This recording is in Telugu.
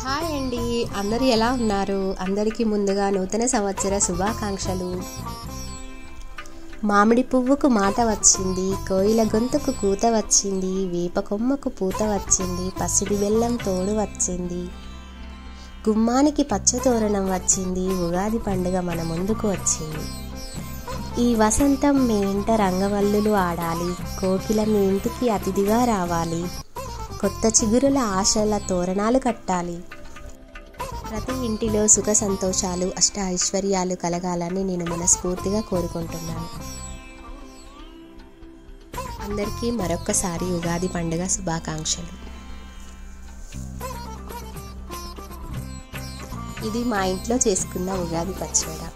హాయ్ అండి, అందరూ ఎలా ఉన్నారు? అందరికీ ముందుగా నూతన సంవత్సర శుభాకాంక్షలు. మామిడి పువ్వుకు మాట వచ్చింది, కోయిల గొంతుకు కూత వచ్చింది, వేప కొమ్మకు పూత వచ్చింది, పసిడి బెల్లం తోడు వచ్చింది, గుమ్మానికి పచ్చ తోరణం వచ్చింది, ఉగాది పండుగ మన ముందుకు వచ్చింది. ఈ వసంతం మీ ఇంట రంగవల్లులు ఆడాలి, కోకిల మీ ఇంటికి అతిథిగా రావాలి, కొత్త చిగురుల ఆశల తోరణాలు కట్టాలి. ప్రతి ఇంటిలో సుఖ సంతోషాలు, అష్ట ఐశ్వర్యాలు కలగాలని నేను మనస్ఫూర్తిగా కోరుకుంటున్నాను. అందరికీ మరొక్కసారి ఉగాది పండుగ శుభాకాంక్షలు. ఇది మా ఇంట్లో చేసుకున్న ఉగాది పచ్చడి.